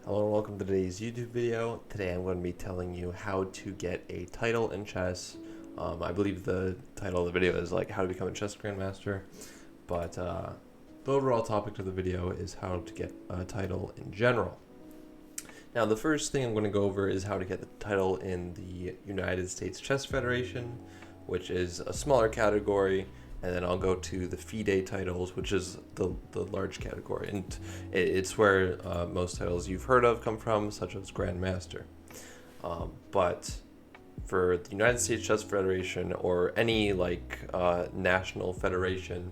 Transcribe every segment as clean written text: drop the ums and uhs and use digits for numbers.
Hello and welcome to today's YouTube video. Today I'm going to be telling you how to get a title in chess. I believe the title of the video is like how to become a chess grandmaster, but the overall topic of the video is how to get a title in general. Now the first thing I'm going to go over is how to get the title in the United States Chess Federation, which is a smaller category, and then I'll go to the FIDE titles, which is the large category, and it's where most titles you've heard of come from, such as Grandmaster. But for the United States Chess Federation or any national federation,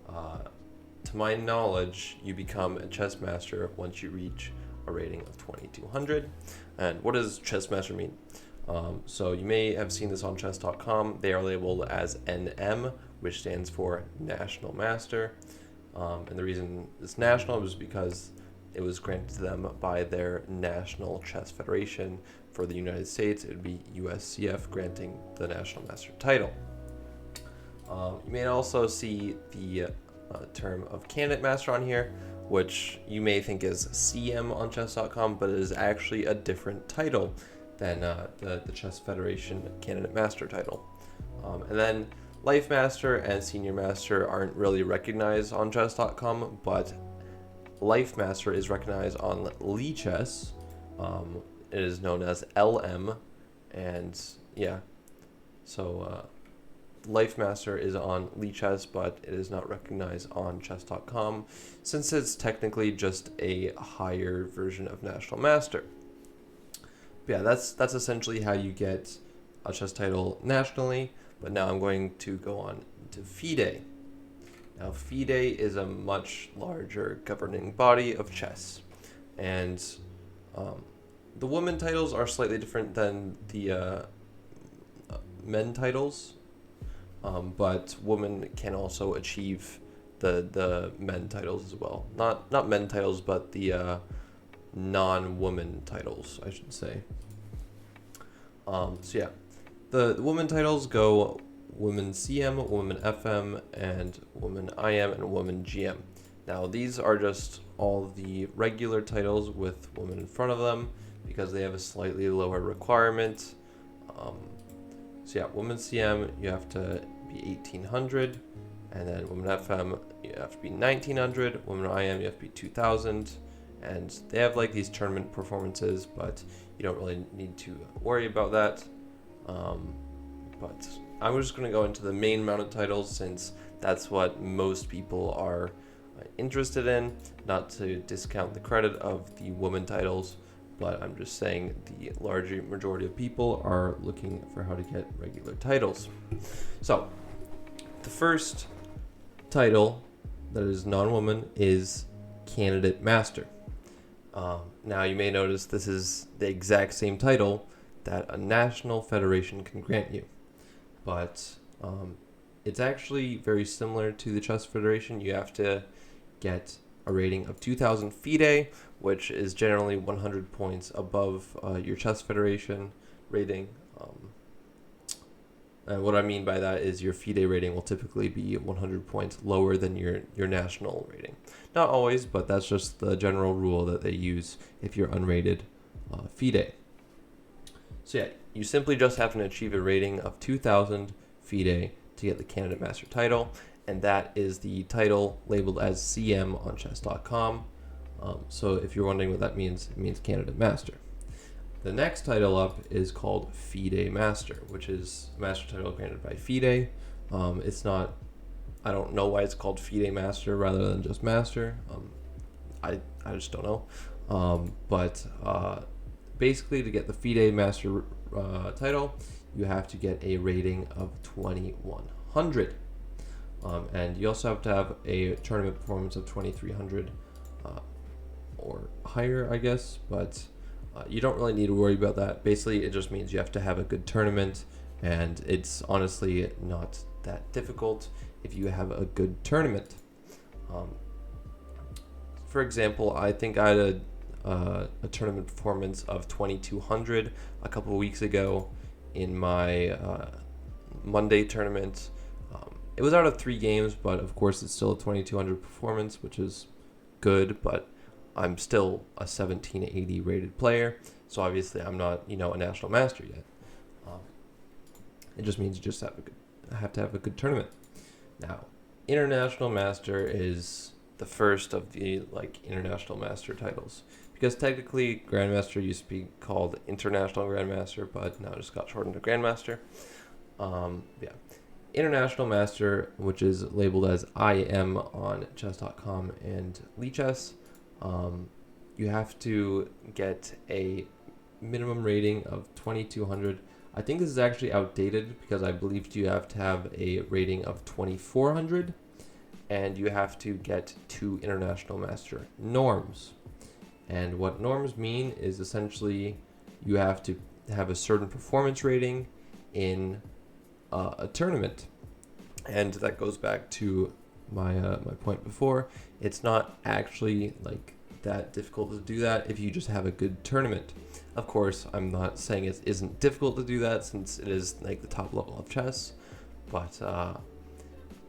to my knowledge, you become a chess master once you reach a rating of 2200. And what does chess master mean? So you may have seen this on chess.com. They are labeled as NM, which stands for National Master. And the reason it's national was because it was granted to them by their National Chess Federation. For the United States, it would be USCF granting the National Master title. You may also see the term of Candidate Master on here, which you may think is CM on chess.com, but it is actually a different title than the Chess Federation Candidate Master title. And then Life Master and Senior Master aren't really recognized on chess.com, but Life Master is recognized on Lichess. It is known as LM, and yeah, so Life Master is on Lichess, but it is not recognized on chess.com since it's technically just a higher version of National Master. But yeah, that's essentially how you get a chess title nationally. But now I'm going to go on to FIDE. Now FIDE is a much larger governing body of chess, and the women titles are slightly different than the men titles, but women can also achieve the men titles as well. Not men titles, but the non-woman titles, I should say. So yeah. The women titles go Women CM, Women FM, and Women IM, and Women GM. Now these are just all the regular titles with women in front of them because they have a slightly lower requirement. So yeah, Women CM, you have to be 1800, and then Women FM, you have to be 1900, Women IM, you have to be 2000, and they have like these tournament performances, but you don't really need to worry about that. But I'm just going to go into the main mounted titles since that's what most people are interested in, not to discount the credit of the women titles, but I'm just saying the larger majority of people are looking for how to get regular titles. So the first title that is non-woman is Candidate Master. Now you may notice this is the exact same title that a national federation can grant you, but it's actually very similar to the Chess Federation. You have to get a rating of 2000 FIDE, which is generally 100 points above your Chess Federation rating. And what I mean by that is your FIDE rating will typically be 100 points lower than your national rating. Not always, but that's just the general rule that they use if you're unrated FIDE. So yeah, you simply just have to achieve a rating of 2000 FIDE to get the Candidate Master title, and that is the title labeled as CM on chess.com. So if you're wondering what that means, it means Candidate Master. The next title up is called FIDE Master, which is a master title granted by FIDE. It's not, I don't know why it's called FIDE Master rather than just Master. I just don't know. But basically, to get the FIDE Master title, you have to get a rating of 2100. And you also have to have a tournament performance of 2300 or higher, I guess. But you don't really need to worry about that. Basically, it just means you have to have a good tournament, and it's honestly not that difficult if you have a good tournament. For example, I think I had a tournament performance of 2200 a couple of weeks ago in my Monday tournament. It was out of 3 games, but of course it's still a 2200 performance, which is good, but I'm still a 1780 rated player, so obviously I'm not, a national master yet. It just means you just have to have a good tournament. Now, international master is the first of the international master titles, because technically grandmaster used to be called international grandmaster, but now it just got shortened to grandmaster. Yeah. International Master, which is labeled as IM on chess.com and Lichess, you have to get a minimum rating of 2200. I think this is actually outdated because I believe you have to have a rating of 2400, and you have to get 2 International Master norms. And what norms mean is essentially you have to have a certain performance rating in a tournament. And that goes back to my point before. It's not actually that difficult to do that if you just have a good tournament. Of course, I'm not saying it isn't difficult to do that, since it is the top level of chess, but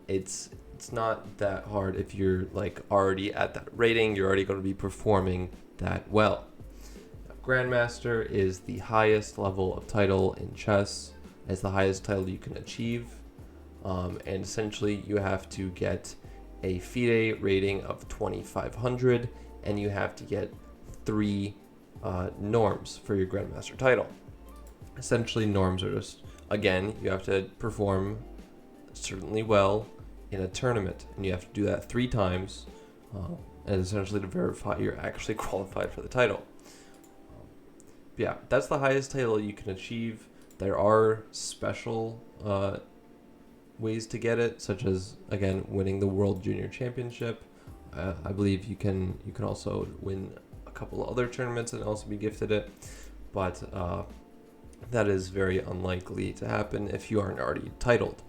it's not that hard if you're already at that rating. You're already going to be performing that well. Grandmaster is the highest level of title in chess. It's the highest title you can achieve, and essentially you have to get a FIDE rating of 2500, and you have to get 3 norms for your grandmaster title. Essentially, norms are just, again, you have to perform certainly well in a tournament, and you have to do that 3 times, and essentially to verify you're actually qualified for the title. Yeah, that's the highest title you can achieve. There are special ways to get it, such as, again, winning the World Junior Championship. I believe you can also win a couple of other tournaments and also be gifted it, but that is very unlikely to happen if you aren't already titled.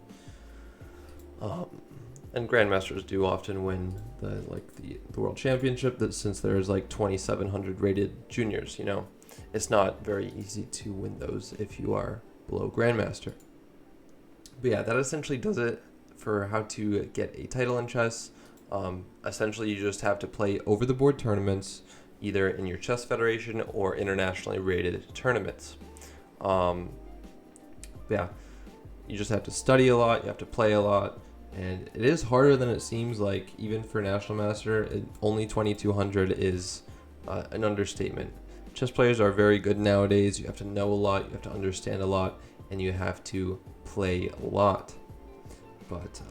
And grandmasters do often win the World Championship, that since there's 2,700 rated juniors. It's not very easy to win those if you are below grandmaster. But yeah, that essentially does it for how to get a title in chess. Essentially, you just have to play over-the-board tournaments, either in your chess federation or internationally rated tournaments. Yeah, you just have to study a lot, you have to play a lot, and it is harder than it seems. Even for National Master, only 2200 is an understatement. Chess players are very good nowadays. You have to know a lot, you have to understand a lot, and you have to play a lot. But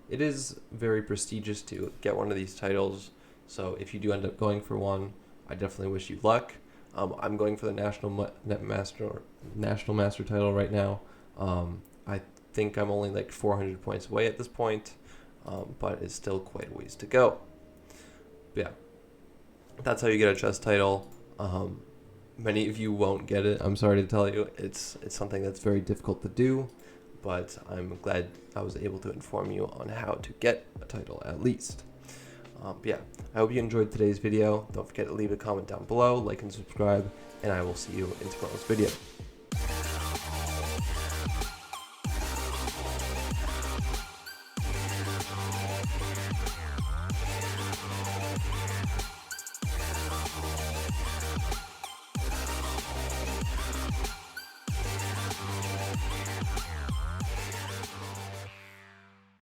it is very prestigious to get one of these titles, so if you do end up going for one, I definitely wish you luck. I'm going for the National Master title right now. I think I'm only 400 points away at this point, but it's still quite a ways to go. But yeah, that's how you get a chess title. Many of you won't get it. I'm sorry to tell you, it's something that's very difficult to do, but I'm glad I was able to inform you on how to get a title at least. But yeah, I hope you enjoyed today's video. Don't forget to leave a comment down below, like and subscribe, and I will see you in tomorrow's video.